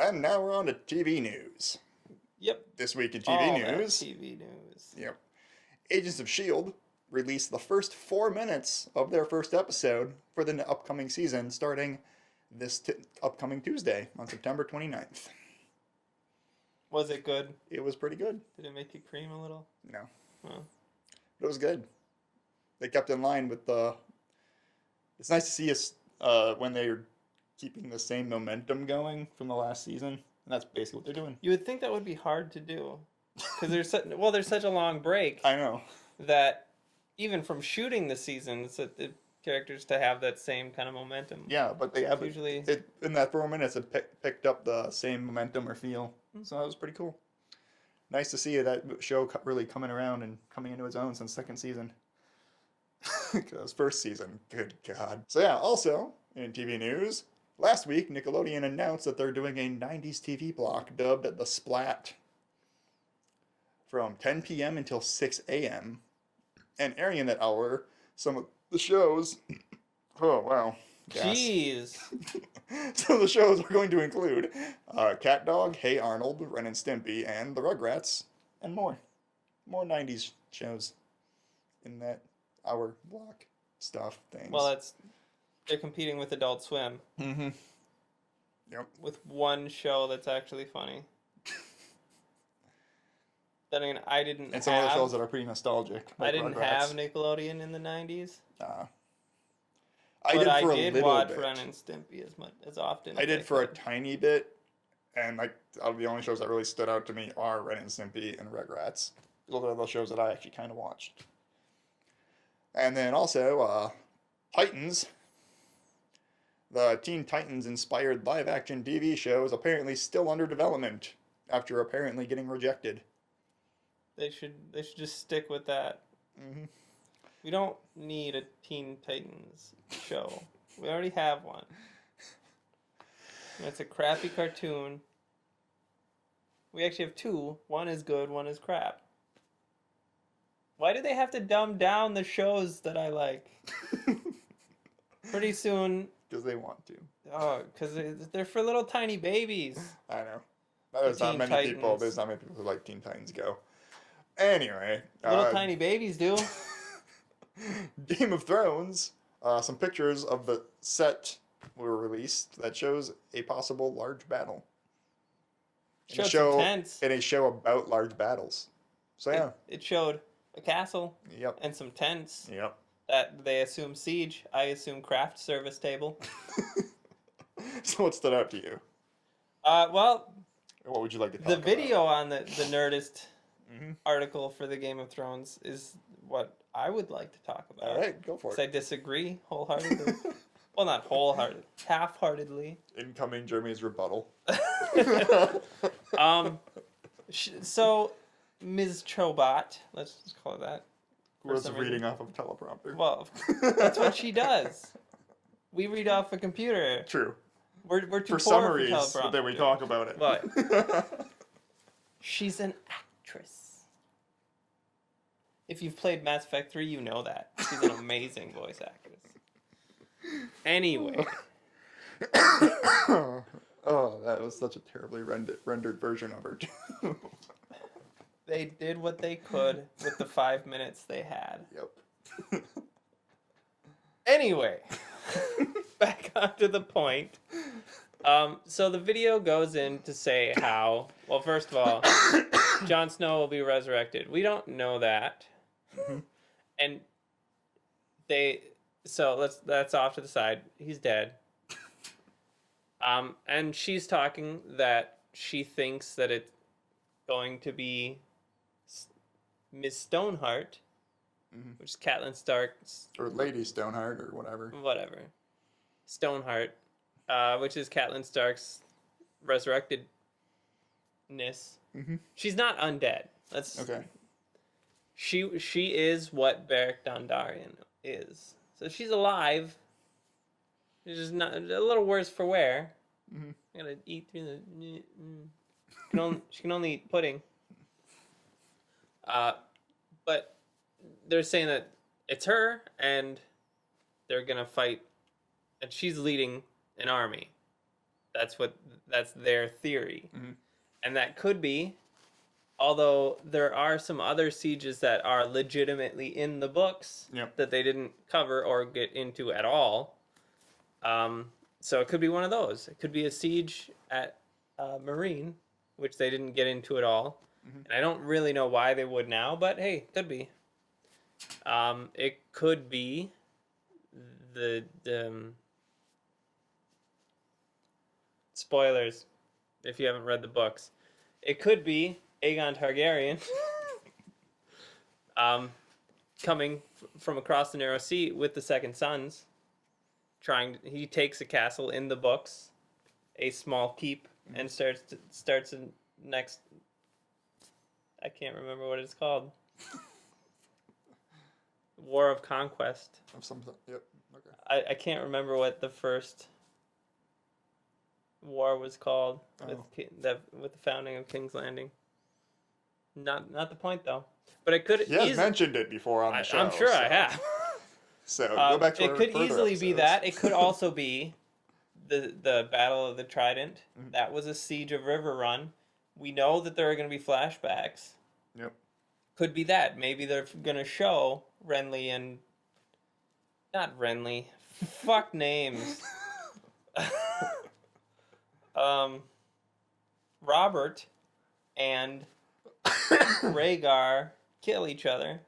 And now we're on to TV news. Yep. This week in TV All news. that TV news. Yep. Agents of S.H.I.E.L.D. released the first 4 minutes of their first episode for the upcoming season starting this upcoming Tuesday on September 29th. Was it good? It was pretty good. Did it make you cream a little? No. Oh. It was good. They kept in line with the... It's nice to see us when they're keeping the same momentum going from the last season. And that's basically what they're doing. You would think that would be hard to do. Because there's such a long break. I know. That even from shooting the seasons, the characters to have that same kind of momentum. Yeah, but they have usually in that 4 minutes it picked up the same momentum or feel. So that was pretty cool. Nice to see that show really coming around and coming into its own since second season. Because first season, good God. So yeah, also in TV news, last week Nickelodeon announced that they're doing a 90s TV block dubbed The Splat from 10 p.m. until 6 a.m. And airing in that hour some of the shows. Oh, wow. Jeez. Some of the shows are going to include Cat Dog, Hey Arnold, Ren and Stimpy, and The Rugrats, and more. More 90s shows in that hour block stuff things. Well, they're competing with Adult Swim. Mm-hmm. Yep. With one show that's actually funny. Then again, I didn't and some of the shows that are pretty nostalgic. Like I didn't Rugrats. have Nickelodeon in the 90s. I did for a little watch bit. Ren and Stimpy as often. I did for a tiny bit, and like the only shows that really stood out to me are Ren and Stimpy and Rugrats. Those are the shows that I actually kind of watched. And then also Titans. The Teen Titans inspired live-action TV show is apparently still under development after apparently getting rejected. They should just stick with that. Mm-hmm. We don't need a Teen Titans show. We already have one. And it's a crappy cartoon. We actually have two. One is good, one is crap. Why do they have to dumb down the shows that I like? Pretty soon... Because they want to. Oh, because they're for little tiny babies. I know. There's not many people who like Teen Titans Go. Anyway. Little tiny babies do. Game of Thrones. Some pictures of the set were released that shows a possible large battle. In a show about large battles. So yeah. It showed a castle. Yep. And some tents. Yep. That they assume siege. I assume craft service table. So what stood out to you? Well... What would you like to talk about? The video on the Nerdist article for the Game of Thrones is what I would like to talk about. All right, go for it. I disagree wholeheartedly. Well, not wholeheartedly. Half-heartedly. Incoming Jeremy's rebuttal. So, Ms. Chobot, let's just call it that. Was reading off of a teleprompter. Well, that's what she does. We read off a computer. True. We're too for poor summaries, for teleprompter. Then we talk about it. But she's an actress. If you've played Mass Effect 3, you know that. She's an amazing voice actress. Anyway. Oh, that was such a terribly rendered version of her. They did what they could with the 5 minutes they had. Yep. Anyway, back onto the point. So the video goes in to say how, well, first of all, Jon Snow will be resurrected. We don't know that. And that's off to the side. He's dead. And she's talking that she thinks that it's going to be Miss Stoneheart, which is Catelyn Stark's... Or Lady Stoneheart, or whatever. Whatever. Stoneheart, which is Catelyn Stark's resurrectedness. She's not undead. That's okay. She is what Beric Dondarrion is. So she's alive. She's just not a little worse for wear. Gotta eat through the... She can only eat pudding. But they're saying that it's her, and they're gonna fight, and she's leading an army. That's their theory. Mhm. And that could be, although there are some other sieges that are legitimately in the books Yep. that they didn't cover or get into at all. So it could be one of those. It could be a siege at Marine, which they didn't get into at all. Mhm. And I don't really know why they would now, but hey, could be. It could be the spoilers if you haven't read the books. It could be Aegon Targaryen coming from across the narrow sea with the Second Sons. He takes a castle in the books, a small keep, and starts a next. I can't remember what it's called. War of Conquest. Of something. Yep. Okay. I can't remember what the first war was called with the founding of King's Landing. Not the point though. But it could. He has mentioned it before on the show. I'm sure I have. So go back to it could easily be that. It could also be the Battle of the Trident. Mhm. That was a siege of River Run. We know that there are going to be flashbacks. Yep. Could be that. Maybe they're going to show Renly and... Not Renly. Fuck names. Robert and Rhaegar kill each other.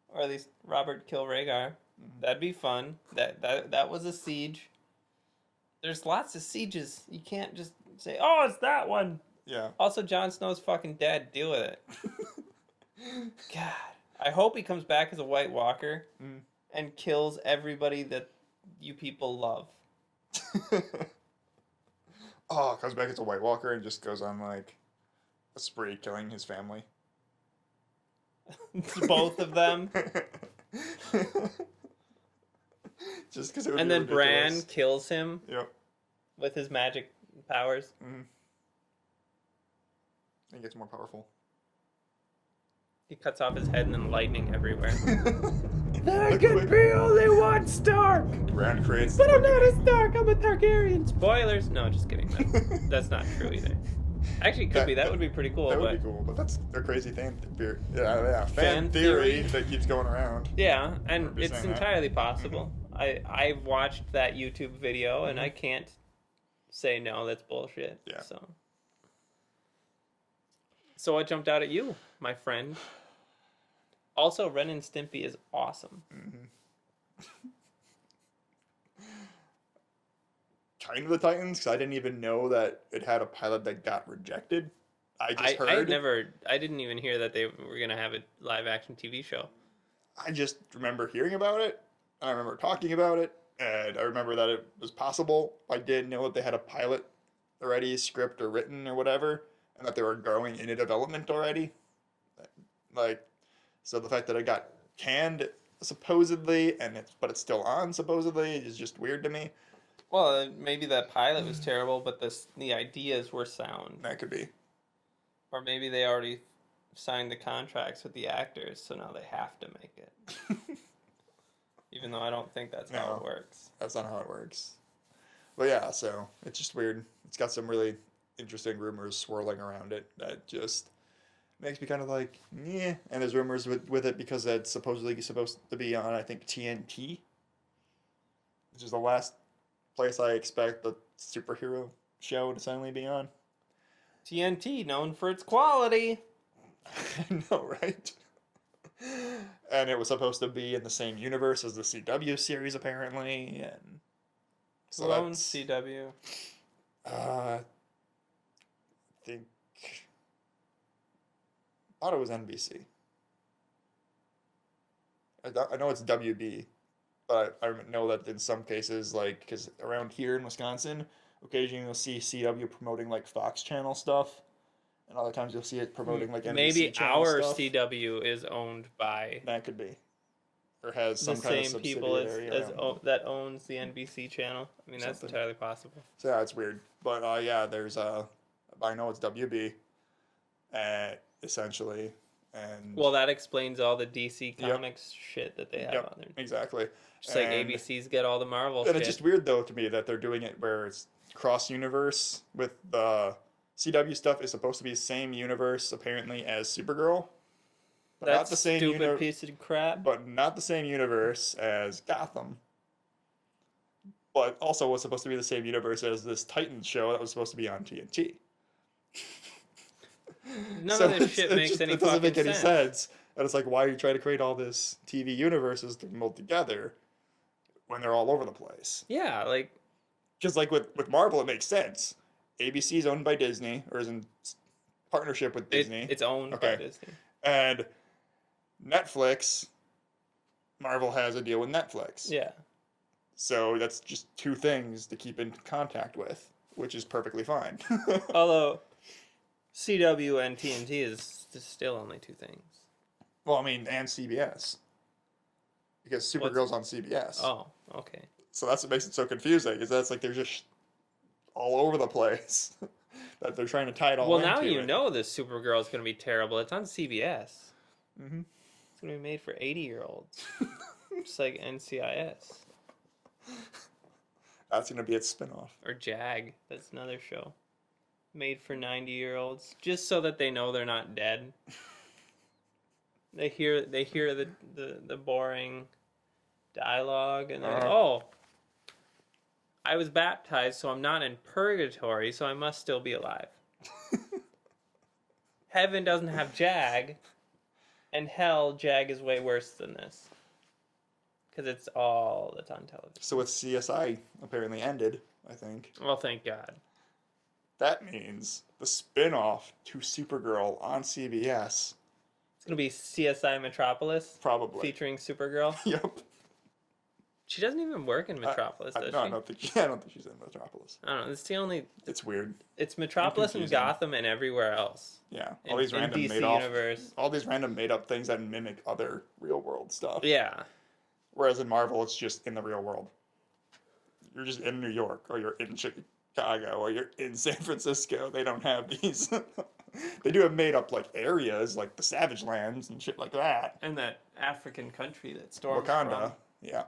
Or at least Robert kill Rhaegar. Mhm. That'd be fun. That was a siege. There's lots of sieges. You can't just say, oh, it's that one. Yeah. Also, Jon Snow's fucking dead. Deal with it. God. I hope he comes back as a White Walker and kills everybody that you people love. Oh, comes back as a White Walker and just goes on like a spree killing his family. Both of them. Just because it would And be then Bran ridiculous. kills him Yep. with his magic powers. He gets more powerful. He cuts off his head and then lightning everywhere. There could be only one Stark! Bran creates. But I'm not a Stark, I'm a Targaryen. Spoilers! No, just kidding. That's not true either. Actually, it could be. That would be pretty cool. That would be cool, but that's a crazy fan theory. Yeah, fan theory that keeps going around. Yeah, and it's saying that. entirely possible. I watched that YouTube video, and I can't say no, that's bullshit. Yeah. So what jumped out at you, my friend? Also, Ren and Stimpy is awesome. Kind of the Titans, because I didn't even know that it had a pilot that got rejected. I didn't even hear that they were going to have a live action TV show. I just remember hearing about it, and I remember talking about it, and I remember that it was possible. I did know that they had a pilot already, script or written or whatever, and that they were going into development already. So the fact that it got canned supposedly, but it's still on supposedly, is just weird to me. Well, maybe that pilot was terrible, but the ideas were sound. That could be. Or maybe they already signed the contracts with the actors, so now they have to make it. Even though I don't think that's how it works. That's not how it works. But yeah, so it's just weird. It's got some really interesting rumors swirling around it that just makes me kind of like, yeah. And there's rumors with it because it's supposedly supposed to be on, I think, TNT, which is the last place I expect the superhero show to suddenly be on. TNT, known for its quality. I know, right? And it was supposed to be in the same universe as the CW series, apparently. And so who owns CW? I think. I thought it was NBC. I know it's WB, but I know that in some cases, like, because around here in Wisconsin, occasionally you'll see CW promoting like Fox Channel stuff, and other times you'll see it promoting like NBC maybe Channel our stuff. CW is owned by That could be, or has the some kind of same people subsidiary that owns the NBC channel. I mean, that's entirely possible. So yeah, it's weird, but yeah, there's I know it's WB, essentially. And well, that explains all the DC Comics shit that they have on there. Exactly. Just like ABC's get all the Marvel shit. And it's just weird, though, to me that they're doing it where it's cross universe with the CW stuff is supposed to be the same universe apparently as Supergirl, but That not the same stupid piece of crap. but not the same universe as Gotham. But also was supposed to be the same universe as this Titans show that was supposed to be on TNT. None of this shit makes any it doesn't fucking make any sense. And it's like, why are you trying to create all this TV universes to mold together when they're all over the place? Yeah, like Because like with Marvel, it makes sense. ABC is owned by Disney, or is in partnership with Disney. it's owned by Disney. And Netflix, Marvel has a deal with Netflix. Yeah. So that's just two things to keep in contact with, which is perfectly fine. Although CW and TNT is still only two things. Well, I mean, and CBS. Because Supergirl's on CBS. Oh, okay. So that's what makes it so confusing, is that's like they're just all over the place. That they're trying to tie it all into. Well, now you know this Supergirl is going to be terrible. It's on CBS. Mm-hmm. It's going to be made for 80-year-olds. Just like NCIS. That's going to be its spinoff. Or JAG. That's another show. Made for 90-year-olds. Just so that they know they're not dead. They hear the boring dialogue and they're like, oh, I was baptized, so I'm not in purgatory, so I must still be alive. Heaven doesn't have JAG, and hell, JAG is way worse than this. Because it's all that's on television. So with CSI apparently ended, I think. Well, thank God. That means the spin-off to Supergirl on CBS. It's going to be CSI Metropolis? Probably. Featuring Supergirl? Yep. She doesn't even work in Metropolis, does she? I don't think she's in Metropolis. I don't know. It's the only... It's weird. It's Metropolis and Gotham and everywhere else. Yeah. All these random made up things that mimic other real world stuff. Yeah. Whereas in Marvel, it's just in the real world. You're just in New York, or you're in Chicago, or you're in San Francisco. They don't have these. They do have made up like areas, like the Savage Lands and shit like that. And that African country that Storm's Wakanda. from. Yeah.